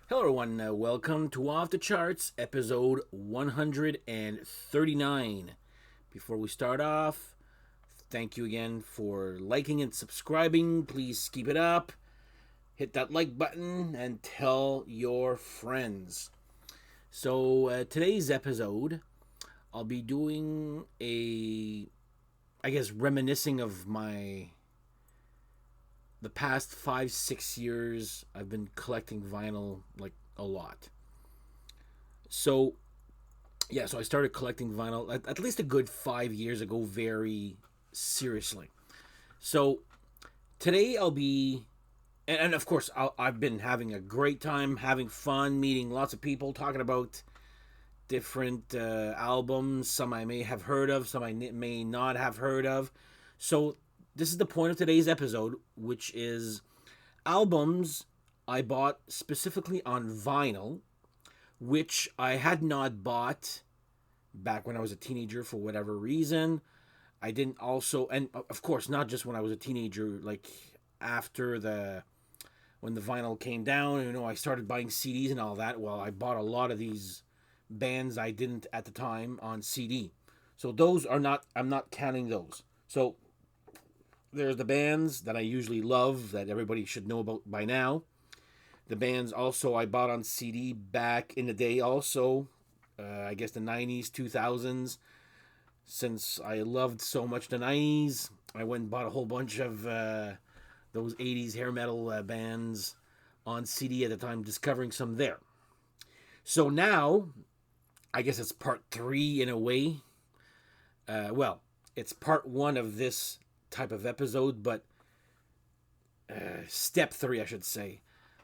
Hello, everyone. Welcome to Off the Charts, episode 139. Before we start off, thank you again for liking and subscribing. Please keep it up. Hit that like button and tell your friends. Today's episode, I'll be doing reminiscing of the past 5, 6 years. I've been collecting vinyl like a lot. So so I started collecting vinyl at least a good 5 years ago, very seriously. So today I'll be, and of course I've been having a great time, having fun, meeting lots of people, talking about different albums. Some I may have heard of, some I may not have heard of. So this is the point of today's episode, which is albums I bought specifically on vinyl, which I had not bought back when I was a teenager for whatever reason. I didn't also, and of course, not just when I was a teenager, like after when the vinyl came down, I started buying CDs and all that. Well, I bought a lot of these bands I didn't at the time on CD. So those are not, I'm not counting those. So there's the bands that I usually love that everybody should know about by now. The bands also I bought on CD back in the day, also, I guess the 90s, 2000s. Since I loved so much the 90s, I went and bought a whole bunch of those 80s hair metal bands on CD at the time, discovering some there. So now, I guess it's part three in a way. It's part one of this type of episode, but step three, I should say,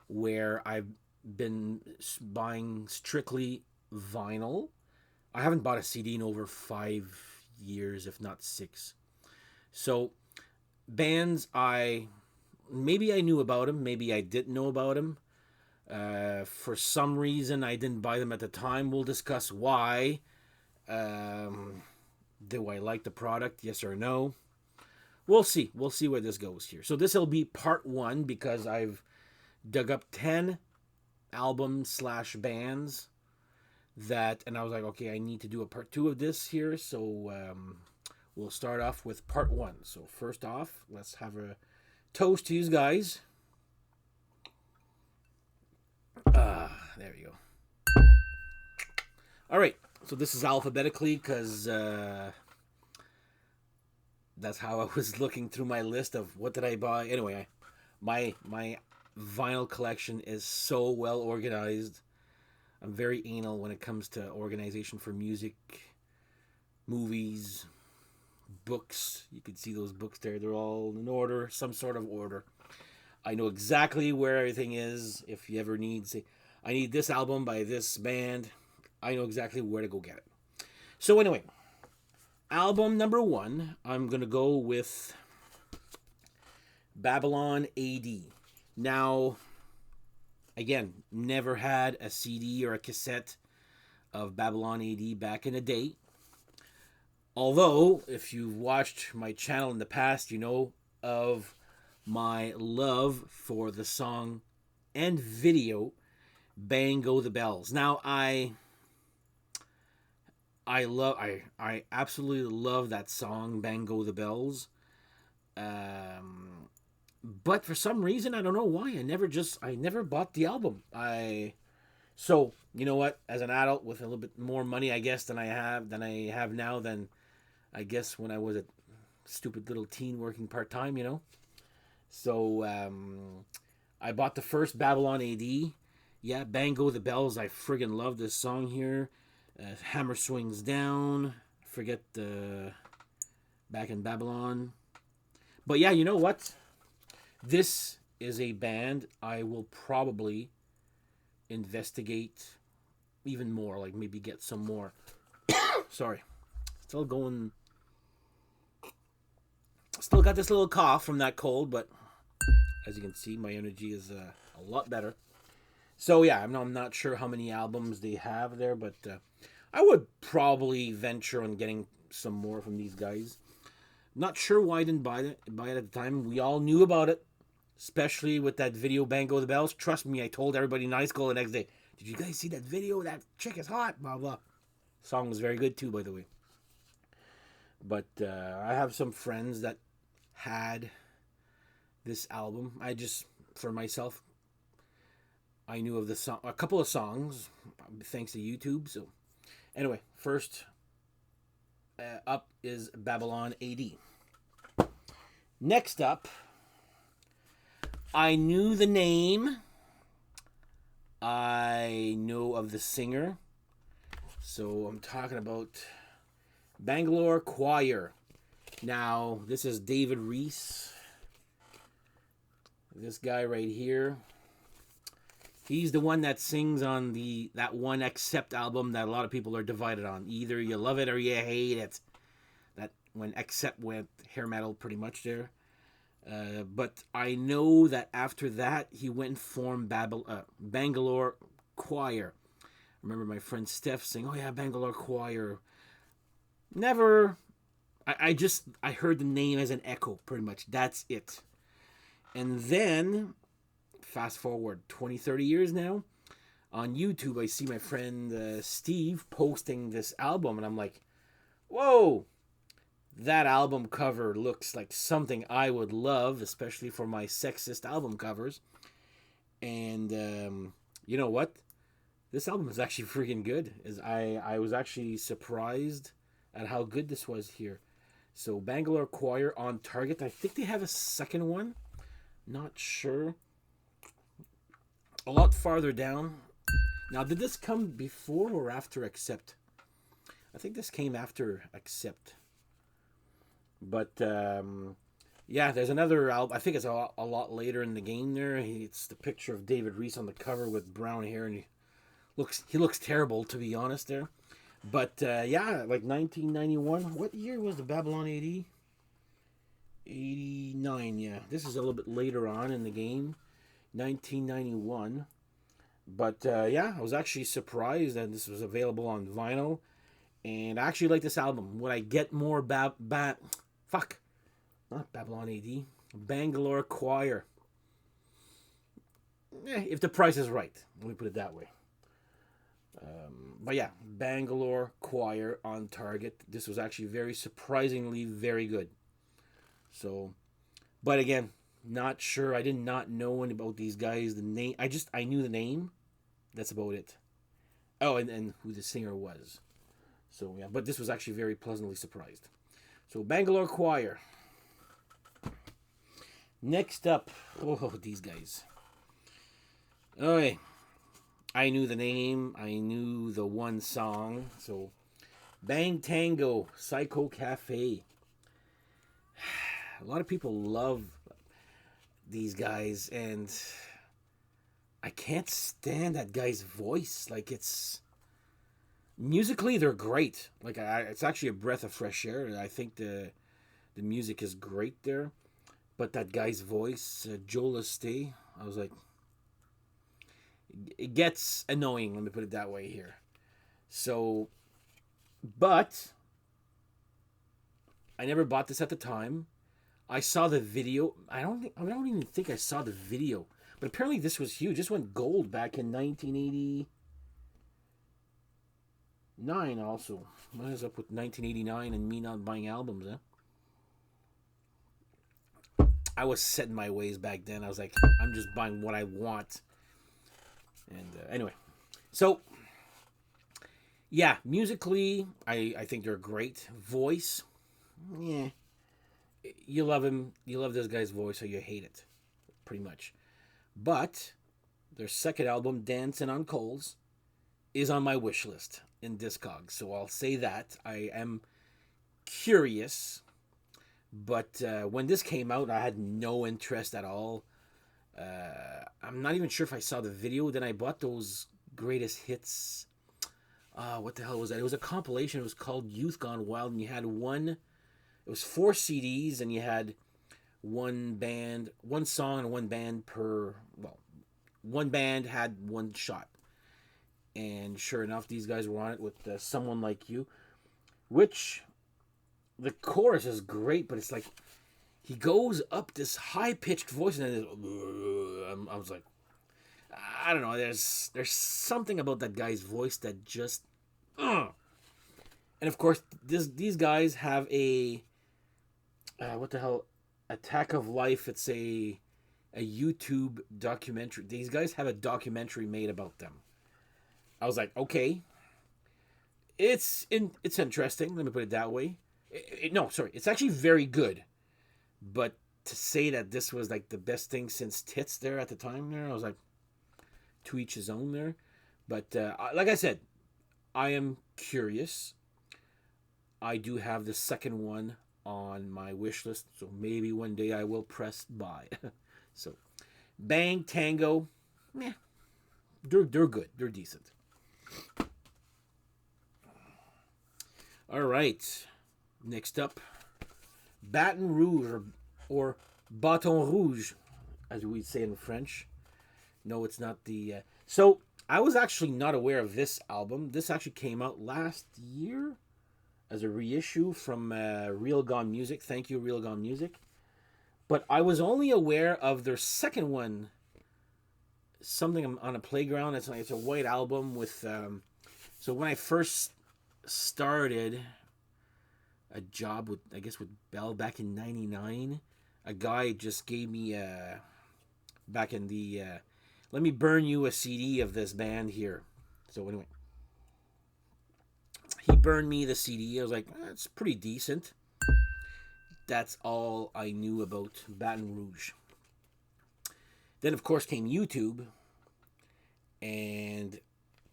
where I've been buying strictly vinyl. I haven't bought a CD in over 5 years, if not six. So bands maybe I knew about them, maybe I didn't know about them. For some reason, I didn't buy them at the time. We'll discuss why. Do I like the product? Yes or no? We'll see. We'll see where this goes here. So this will be part one because I've dug up 10 albums slash bands and I was like, okay, I need to do a part two of this here. So we'll start off with part one. So first off, let's have a toast to you guys. There we go. All right. So this is alphabetically because that's how I was looking through my list of what did I buy. Anyway, my vinyl collection is so well organized. I'm very anal when it comes to organization for music, movies, books. You can see those books there. They're all in order, some sort of order. I know exactly where everything is. If you ever need, say, I need this album by this band, I know exactly where to go get it. So anyway, album number one, I'm going to go with Babylon AD. Now, again, never had a CD or a cassette of Babylon AD back in the day. Although, if you've watched my channel in the past, you know of my love for the song and video Bang Go the Bells. Now, I absolutely love that song Bang Go the Bells. But for some reason, I don't know why, I never bought the album. So you know what? As an adult with a little bit more money, I guess than I have now, than I guess when I was a stupid little teen working part time, So I bought the first Babylon AD. Yeah, Bang Go the Bells. I friggin' love this song here. Hammer Swings Down. Forget the Back in Babylon. But yeah, you know what? This is a band I will probably investigate even more, like maybe get some more. Sorry. Still going. Still got this little cough from that cold, but as you can see, my energy is a lot better. So yeah, I'm not sure how many albums they have there, but I would probably venture on getting some more from these guys. Not sure why I didn't buy it at the time. We all knew about it, especially with that video Bango the Bells. Trust me, I told everybody in high school the next day, did you guys see that video? That chick is hot, blah, blah. Song was very good too, by the way. But I have some friends that had this album. I just, for myself, I knew of the song, a couple of songs, thanks to YouTube. So, anyway, first up is Babylon AD. Next up, I knew the name. I know of the singer. So I'm talking about Bangalore Choir. Now, this is David Reese. This guy right here. He's the one that sings on that one Accept album that a lot of people are divided on. Either you love it or you hate it. That when Accept went hair metal pretty much there. But I know that after that, he went and formed Bangalore Choir. I remember my friend Steph saying, oh yeah, Bangalore Choir. Never, I heard the name as an echo, pretty much. That's it. And then, fast forward 20, 30 years now, on YouTube, I see my friend Steve posting this album, and I'm like, whoa, that album cover looks like something I would love, especially for my sexist album covers. And you know what? This album is actually freaking good. I was actually surprised at how good this was here. So Bangalore Choir on Target. I think they have a second one. Not sure. A lot farther down. Now, did this come before or after Accept? I think this came after Accept. But yeah, there's another album. I think it's a lot later in the game there. It's the picture of David Reese on the cover with brown hair, and he looks terrible, to be honest there. But yeah, like 1991. What year was the Babylon AD? 89, yeah. This is a little bit later on in the game. 1991. But yeah, I was actually surprised that this was available on vinyl. And I actually like this album. Would I get more not Babylon AD. Bangalore Choir. If the price is right. Let me put it that way. But yeah, Bangalore Choir on Target. This was actually very surprisingly very good. So, but again, not sure. I did not know anything about these guys. The name, I knew the name. That's about it. Oh, and who the singer was. So yeah, but this was actually very pleasantly surprised. So Bangalore Choir. Next up, oh, these guys. Okay, I knew the name. I knew the one song. So, Bang Tango, Psycho Cafe. A lot of people love these guys, and I can't stand that guy's voice. Like, it's musically they're great. Like, it's actually a breath of fresh air. I think the music is great there, but that guy's voice, Joe Lestat, I was like, it gets annoying. Let me put it that way here. So, but I never bought this at the time. I saw the video. I don't even think I saw the video. But apparently this was huge. This went gold back in 1989 also. What is up with 1989 and me not buying albums, huh? I was set in my ways back then. I was like, I'm just buying what I want. And anyway. So, yeah, musically, I think they're great. Voice, yeah. You love him. You love this guy's voice or you hate it. Pretty much. But their second album, Dancing on Coals, is on my wish list in Discogs. So I'll say that. I am curious. But when this came out, I had no interest at all. I'm not even sure if I saw the video. Then I bought those greatest hits. What the hell was that? It was a compilation. It was called Youth Gone Wild. And you had it was 4 CDs. And you had one song and one band one band had one shot. And sure enough, these guys were on it with Someone Like You. Which, the chorus is great, but it's like, he goes up this high pitched voice, and then I was like, I don't know. There's something about that guy's voice that just, and of course these guys have a what the hell, Attack of Life. It's a YouTube documentary. These guys have a documentary made about them. I was like, okay, it's interesting. Let me put it that way. No, sorry, it's actually very good. But to say that this was like the best thing since tits there at the time there, I was like, to each his own there. But like I said, I am curious. I do have the second one on my wish list, so maybe one day I will press buy. So, Bang Tango, meh, they're good. They're decent. All right. Next up, Baton Rouge or Baton Rouge, as we say in French. No, it's not the. So I was actually not aware of this album. This actually came out last year as a reissue from Real Gone Music. Thank you, Real Gone Music. But I was only aware of their second one, something on a playground. It's a white album with. So when I first started a job with, I guess, with Bell back in '99, a guy just gave me back in the let me burn you a CD of this band here. So anyway, he burned me the CD. I was like, it's pretty decent. That's all I knew about Baton Rouge. Then of course came YouTube, and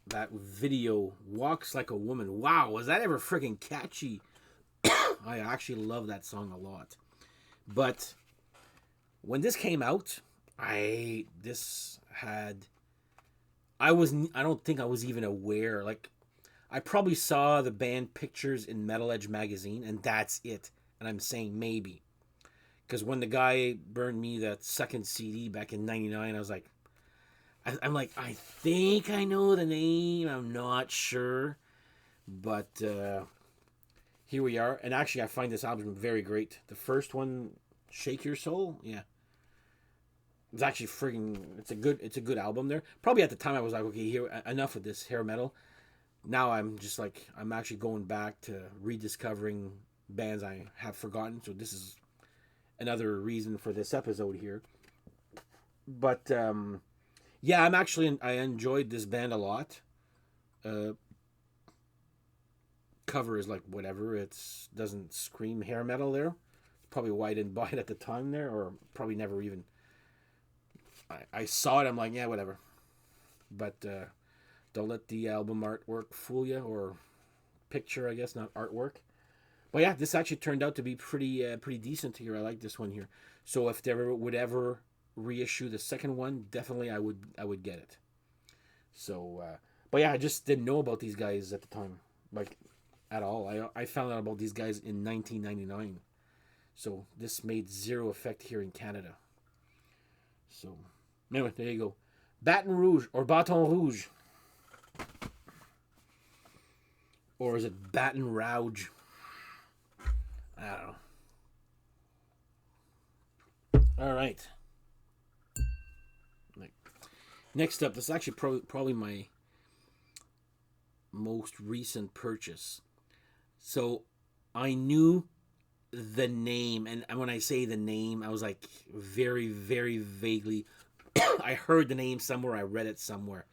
that video, Walks Like a Woman. Wow, was that ever freaking catchy? I actually love that song a lot. But when this came out, I don't think I was even aware. Like, I probably saw the band pictures in Metal Edge magazine, and that's it. And I'm saying maybe. Because when the guy burned me that second CD back in '99, I was like, I'm like, I think I know the name. I'm not sure. But here we are. And actually, I find this album very great. The first one, Shake Your Soul, yeah. It's actually friggin', it's a good album there. Probably at the time I was like, okay, here, enough of this hair metal. Now I'm just like, I'm actually going back to rediscovering bands I have forgotten. So this is another reason for this episode here. But yeah, I enjoyed this band a lot. Cover is like whatever. It's doesn't scream hair metal there. Probably why I didn't buy it at the time there, or probably never even. I saw it. I'm like, yeah, whatever. But don't let the album artwork fool you, or picture, I guess, not artwork. But yeah, this actually turned out to be pretty decent here. I like this one here. So if they would ever reissue the second one, definitely I would get it. So, but yeah, I just didn't know about these guys at the time, like at all. I found out about these guys in 1999. So this made zero effect here in Canada. So anyway, there you go. Baton Rouge or Baton Rouge. Or is it Baton Rouge? I don't know. All right. Next up, this is actually probably my most recent purchase. So I knew the name, and when I say the name, I was like very, very vaguely. I heard the name somewhere. I read it somewhere.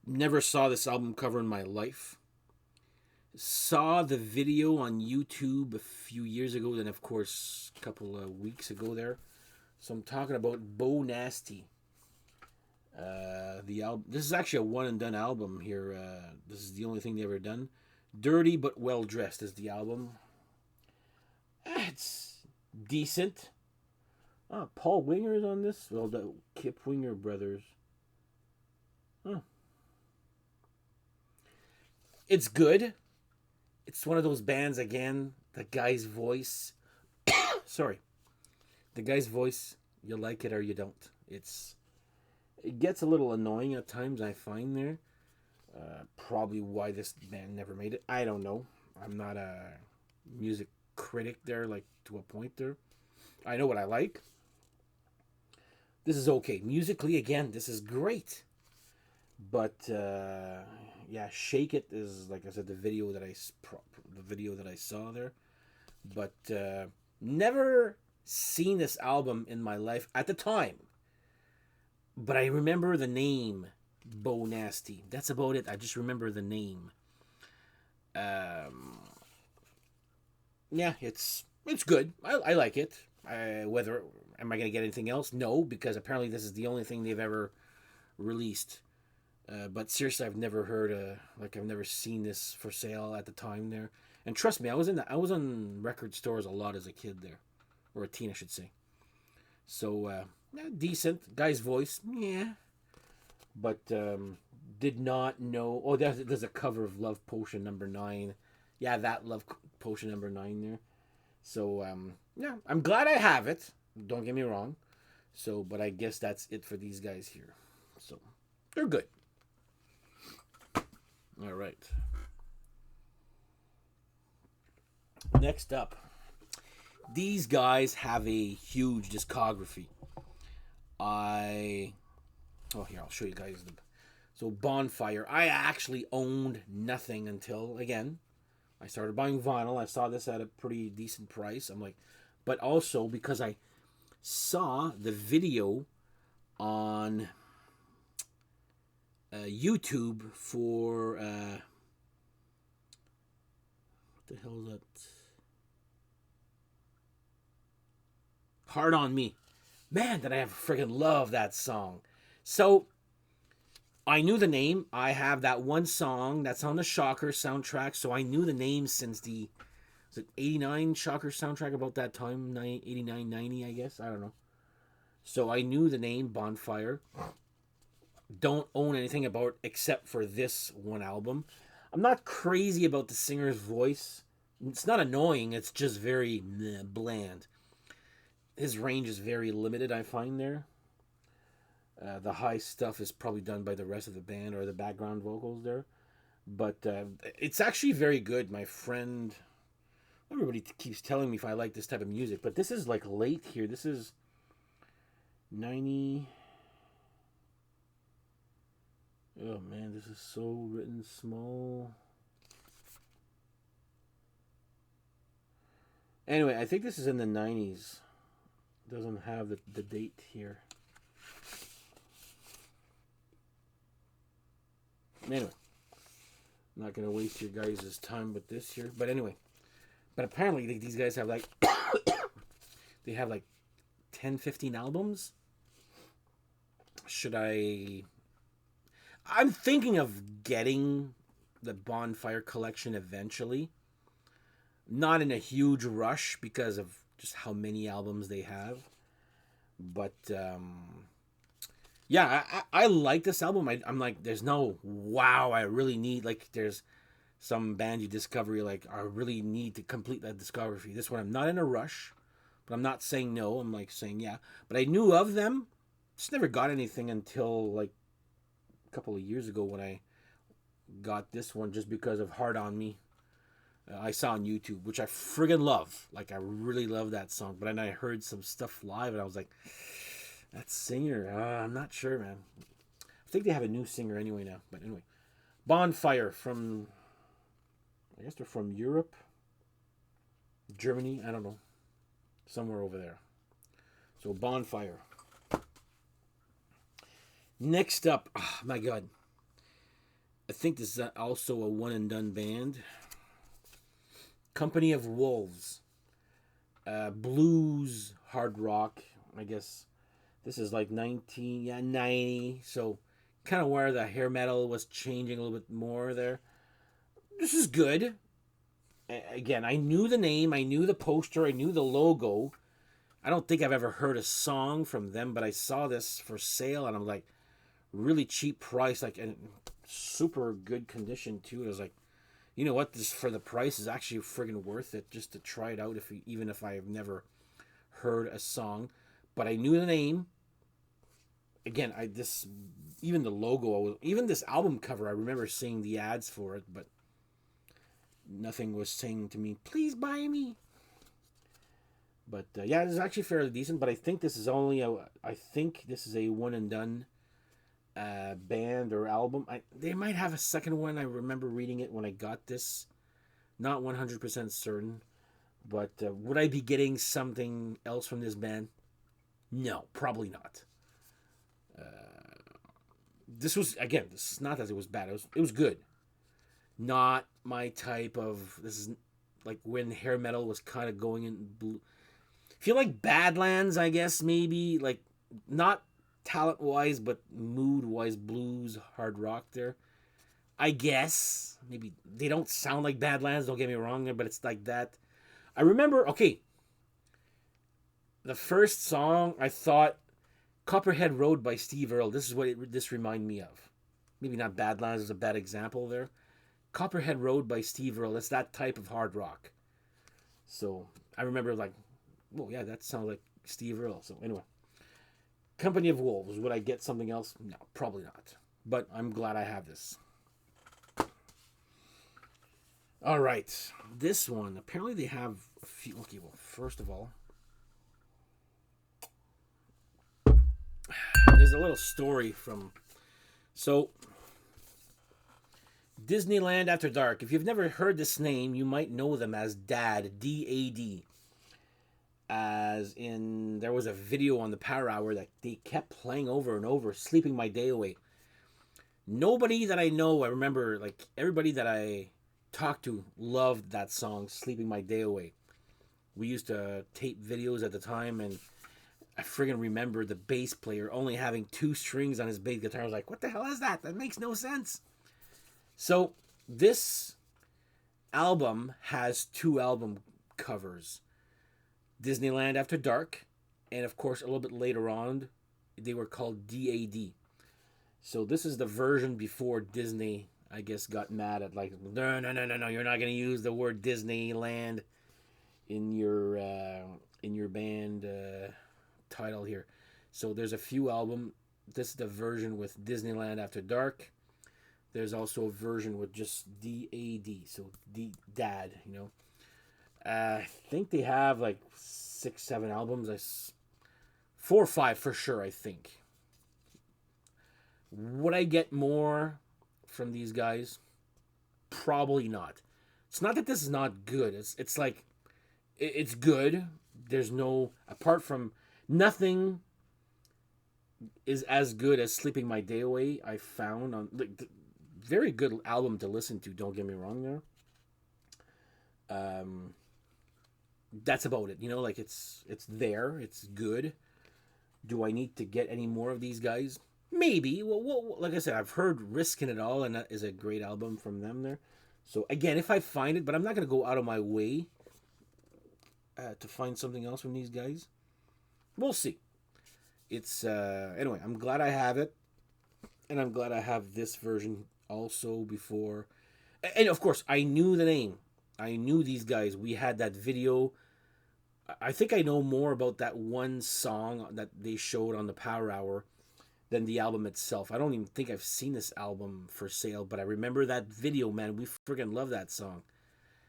Never saw this album cover in my life. Saw the video on YouTube a few years ago, then of course a couple of weeks ago there. So I'm talking about Bo Nasty. The album. This is actually a one and done album here. This is the only thing they ever done. Dirty but Well Dressed is the album. It's decent. Paul Winger is on this. Well, the Kip Winger brothers. Huh. It's good. It's one of those bands again. The guy's voice. Sorry. The guy's voice. You like it or you don't. It gets a little annoying at times, I find there. Probably why this band never made it. I don't know. I'm not a music critic there, like to a point there. I know what I like. This is okay. Musically, again, this is great. But yeah, "Shake It" is, like I said, the video that I saw there. But never seen this album in my life at the time. But I remember the name Bo Nasty. That's about it. I just remember the name. Um, yeah, it's good. I like it. Whether am I gonna get anything else? No, because apparently this is the only thing they've ever released. But seriously, I've never heard I've never seen this for sale at the time there. And trust me, I was on record stores a lot as a kid there, or a teen, I should say. So yeah, decent guy's voice, yeah. But did not know. Oh, there's a cover of Love Potion #9. Yeah, that Love Potion #9 there. So yeah, I'm glad I have it. Don't get me wrong. So, but I guess that's it for these guys here. So they're good. All right. Next up, these guys have a huge discography. I Oh, here, I'll show you guys the. So, Bonfire. I actually owned nothing until, again, I started buying vinyl. I saw this at a pretty decent price. I'm like, but also because I saw the video on YouTube for. What the hell is that? Hard on Me. Man, did I ever friggin' love that song. So, I knew the name. I have that one song that's on the Shocker soundtrack, so I knew the name since the was it 89 Shocker soundtrack about that time, 89, 90, I guess. I don't know. So I knew the name Bonfire. Don't own anything about except for this one album. I'm not crazy about the singer's voice. It's not annoying, it's just very bland. His range is very limited, I find there. The high stuff is probably done by the rest of the band or the background vocals there. But it's actually very good. My friend, everybody keeps telling me if I like this type of music, but this is like late here. This is 90. Oh man, this is so written small. Anyway, I think this is in the 90s. Doesn't have the date here. Anyway, I'm not going to waste your guys' time with this here. But anyway, but apparently these guys have like, they have like 10, 15 albums. Should I... I'm thinking of getting the Bonfire collection eventually. Not in a huge rush because of just how many albums they have. But yeah, I like this album. I'm like, there's no wow, I really need, like, there's some band you discover, you're like, I really need to complete that discography. This one, I'm not in a rush, but I'm not saying no. I'm like saying yeah. But I knew of them, just never got anything until like a couple of years ago when I got this one just because of Hard on Me. I saw on YouTube, which I friggin' love. Like, I really love that song. But then I heard some stuff live, and I was like, that singer, I'm not sure, man. I think they have a new singer anyway now. But anyway, Bonfire from, I guess they're from Europe, Germany, I don't know. Somewhere over there. So, Bonfire. Next up, oh my God. I think this is also a one and done band. Company of Wolves. Blues, hard rock. I guess this is like 90. So kind of where the hair metal was changing a little bit more there. This is good. Again, I knew the name. I knew the poster. I knew the logo. I don't think I've ever heard a song from them, but I saw this for sale and I'm like, really cheap price, like, and super good condition too. It was like, you know what, this for the price is actually friggin' worth it just to try it out, even if I have never heard a song. But I knew the name. Again, even the logo, even this album cover, I remember seeing the ads for it, but nothing was saying to me, please buy me. But yeah, it's actually fairly decent. But I think this is only I think this is a one and done band or album. They might have a second one. I remember reading it when I got this. Not 100% certain. But would I be getting something else from this band? No, probably not. This was again. This is not that it was bad. It was good. Not my type of. This is like when hair metal was kind of going in blue. Feel like Badlands, I guess maybe like not talent wise, but mood wise, blues, hard rock. There, I guess maybe they don't sound like Badlands. Don't get me wrong there, but it's like that. I remember. Okay, the first song I thought Copperhead Road by Steve Earle. This is what this reminded me of. Maybe not Badlands is a bad example there. Copperhead Road by Steve Earle. It's that type of hard rock. So I remember like, oh yeah, that sounds like Steve Earle. So anyway, Company of Wolves. Would I get something else? No, probably not. But I'm glad I have this. All right, this one. Apparently they have a few. Okay, well, first of all, there's a little story from. So Disneyland After Dark. If you've never heard this name, you might know them as DAD, DAD. As in, there was a video on the Power Hour that they kept playing over and over, Sleeping My Day Away. Nobody that I know, I remember, like, everybody that I talked to loved that song, Sleeping My Day Away. We used to tape videos at the time, and I friggin' remember the bass player only having 2 strings on his bass guitar. I was like, what the hell is that? That makes no sense. So this album has 2 album covers. Disneyland After Dark, and of course a little bit later on they were called DAD. So this is the version before Disney, I guess, got mad at like, no, you're not going to use the word Disneyland in your band title here. So there's a few album. This is the version with Disneyland After Dark. There's also a version with just DAD, so Dad, you know. I think they have like 6, 7 albums. 4 or 5 for sure, I think. Would I get more from these guys? Probably not. It's not that this is not good. It's like it's good. There's no, apart from, nothing is as good as Sleeping My Day Away. I found on like very good album to listen to. Don't get me wrong there. That's about it. You know, like it's there. It's good. Do I need to get any more of these guys? Maybe. Well, like I said, I've heard Riskin' It All, and that is a great album from them there. So again, if I find it, but I'm not gonna go out of my way to find something else from these guys. We'll see. It's anyway. I'm glad I have it, and I'm glad I have this version also before. And of course, I knew the name. I knew these guys. We had that video. I think I know more about that one song that they showed on the Power Hour than the album itself. I don't even think I've seen this album for sale, but I remember that video, man. We friggin' love that song.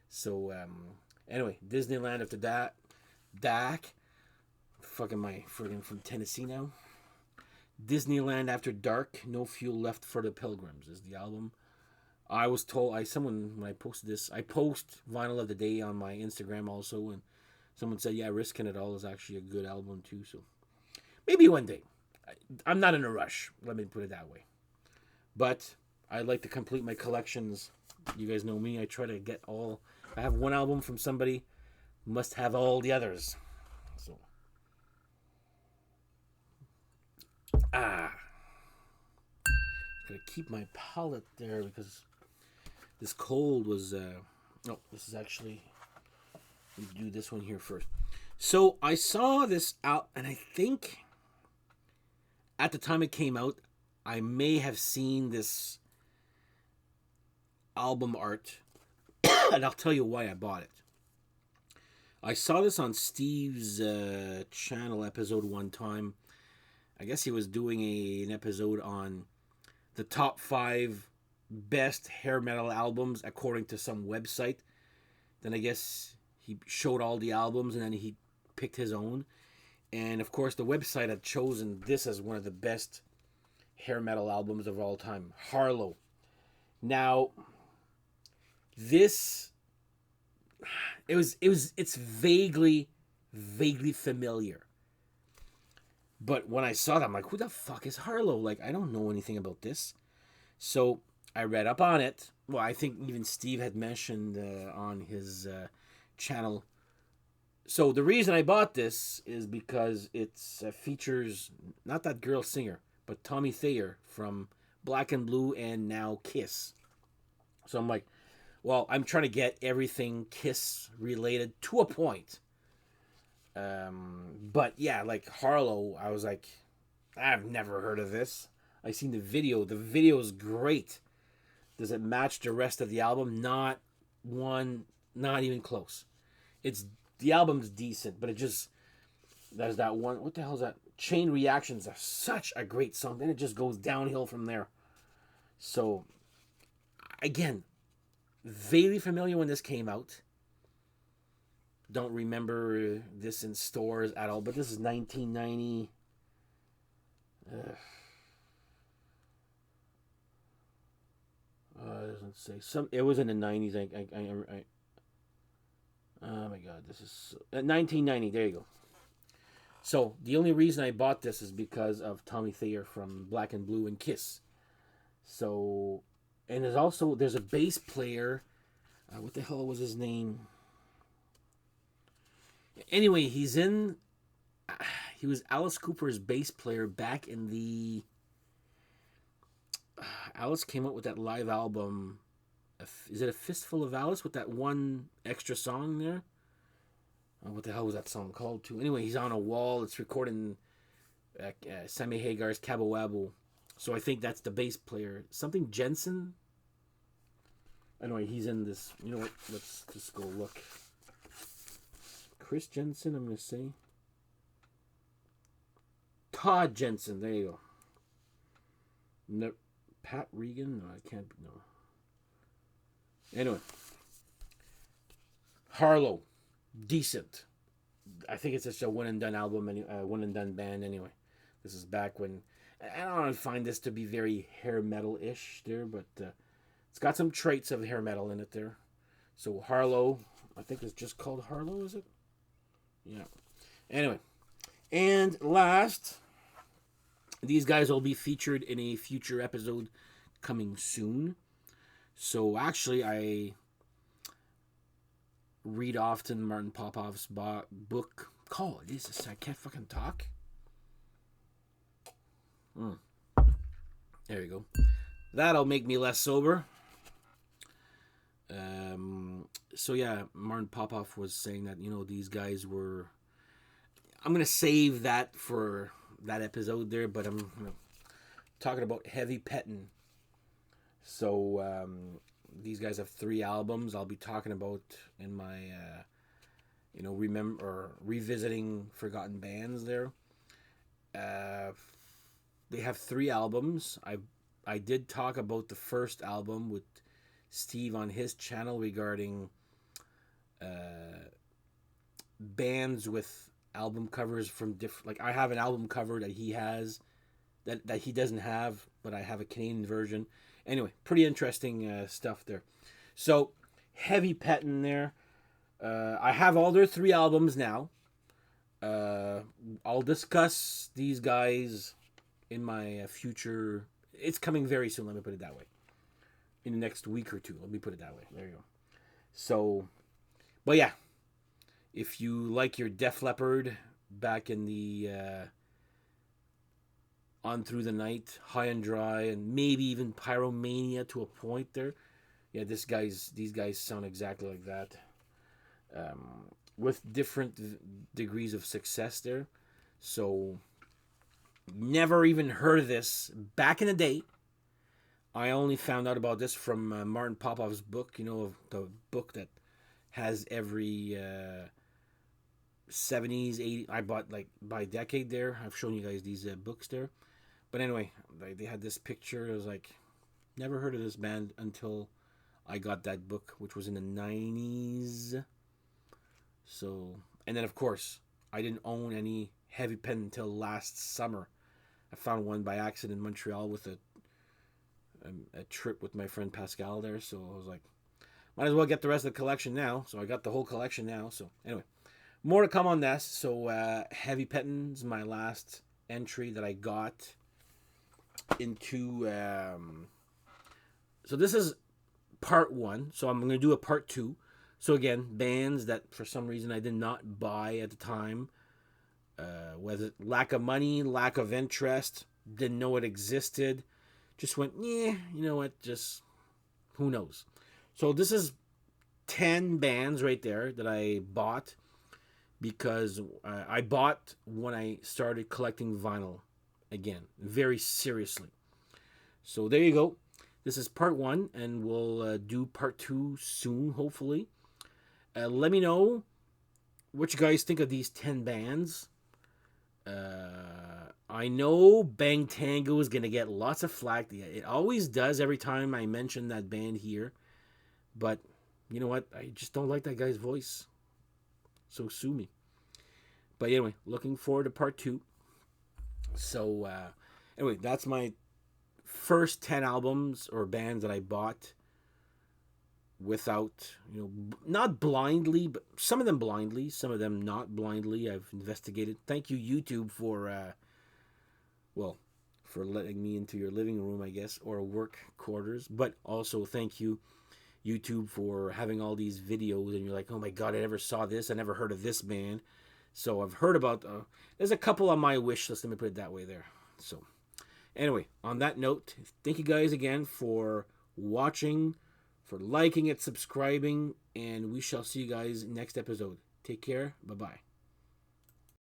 So, anyway, Disneyland After that. Dak. Fucking my friggin' from Tennessee now. Disneyland After Dark. No Fuel Left for the Pilgrims is the album. I was told, when I posted this, I post Vinyl of the Day on my Instagram also, and someone said, yeah, Riskin' It All is actually a good album too, so maybe one day. I'm not in a rush, let me put it that way. But I'd like to complete my collections. You guys know me, I try to get all, if I have one album from somebody, must have all the others. So, gotta keep my palate there because this cold was, no, this is actually, let me do this one here first. So I saw this out, and I think at the time it came out, I may have seen this album art, and I'll tell you why I bought it. I saw this on Steve's channel episode one time. I guess he was doing an episode on the top 5 best hair metal albums according to some website. Then I guess he showed all the albums, and then he picked his own. And of course, the website had chosen this as one of the best hair metal albums of all time, Harlow. Now, this it's vaguely familiar. But when I saw that, I'm like, who the fuck is Harlow? Like, I don't know anything about this. So I read up on it. Well, I think even Steve had mentioned on his channel. So the reason I bought this is because it features not that girl singer, but Tommy Thayer from Black and Blue and now Kiss. So I'm like, well, I'm trying to get everything Kiss related to a point. But yeah, like Harlow, I was like, I've never heard of this. I seen the video. The video is great. Does it match the rest of the album? Not one, not even close. The album's decent, but it just there's that one. What the hell is that? Chain Reactions are such a great song. Then it just goes downhill from there. So again, vaguely familiar when this came out. Don't remember this in stores at all, but this is 1990. It doesn't say some. It was in the 90s. Oh my god, this is 1990. There you go. So the only reason I bought this is because of Tommy Thayer from Black and Blue and Kiss. So, and there's a bass player. What the hell was his name? Anyway, he was Alice Cooper's bass player back in the. Alice came out with that live album. Is it A Fistful of Alice with that one extra song there? What the hell was that song called too? Anyway, he's on a wall. It's recording Sammy Hagar's Cabo Wabo. So I think that's the bass player. Something Jensen? Anyway, he's in this. You know what? Let's just go look. Chris Jensen, I'm going to say. Todd Jensen, there you go. No, Pat Regan? No, I can't. No. Anyway. Harlow. Decent. I think it's just a one and done album, one and done band anyway. This is back when. I don't find this to be very hair metal-ish there, but it's got some traits of hair metal in it there. So Harlow, I think it's just called Harlow, is it? Yeah. Anyway. And last, these guys will be featured in a future episode coming soon. So actually, I read often Martin Popoff's book. Jesus, I can't fucking talk. There you go. That'll make me less sober. So yeah, Martin Popoff was saying that, these guys were. I'm gonna save that for that episode there, but I'm talking about Heavy Pettin'. So these guys have 3 albums. I'll be talking about in my revisiting forgotten bands there. They have 3 albums. I did talk about the first album with Steve on his channel regarding bands with album covers from different. Like I have an album cover that he has that he doesn't have, but I have a Canadian version. Anyway, pretty interesting stuff there. So Heavy Pettin' there. I have all their 3 albums now. I'll discuss these guys in my future. It's coming very soon. Let me put it that way. In the next week or 2. Let me put it that way. There you go. So, but yeah. If you like your Def Leppard back in the On Through the Night, High and Dry, and maybe even Pyromania to a point there. Yeah, these guys sound exactly like that. With different degrees of success there. So, never even heard of this back in the day. I only found out about this from Martin Popoff's book, the book that has every 70s, 80s. I bought like by decade there. I've shown you guys these books there. But anyway, they had this picture. I was like, never heard of this band until I got that book, which was in the 90s. So, and then of course, I didn't own any heavy pen until last summer. I found one by accident in Montreal with a trip with my friend Pascal there. So I was like, might as well get the rest of the collection now. So I got the whole collection now. So anyway, more to come on this. So heavy pen's my last entry that I got into. So this is part one. So I'm going to do a part two. So again, bands that for some reason I did not buy at the time. Whether lack of money, lack of interest, didn't know it existed. Just went, yeah, you know what, just who knows. So this is 10 bands right there that I bought because I bought when I started collecting vinyl again, very seriously. So there you go. This is part one, and we'll do part two soon, hopefully. Let me know what you guys think of these 10 bands. I know Bang Tango is going to get lots of flack. It always does every time I mention that band here. But you know what? I just don't like that guy's voice. So sue me. But anyway, looking forward to part two. So anyway, that's my first 10 albums or bands that I bought without, not blindly, but some of them blindly, some of them not blindly. I've investigated. Thank you, YouTube, for letting me into your living room, I guess, or work quarters. But also thank you, YouTube, for having all these videos, and you're like, oh my god, I never saw this, I never heard of this band. So I've heard about, there's a couple on my wish list, let me put it that way there. So anyway, on that note, thank you guys again for watching, for liking it, subscribing, and we shall see you guys next episode. Take care. Bye-bye.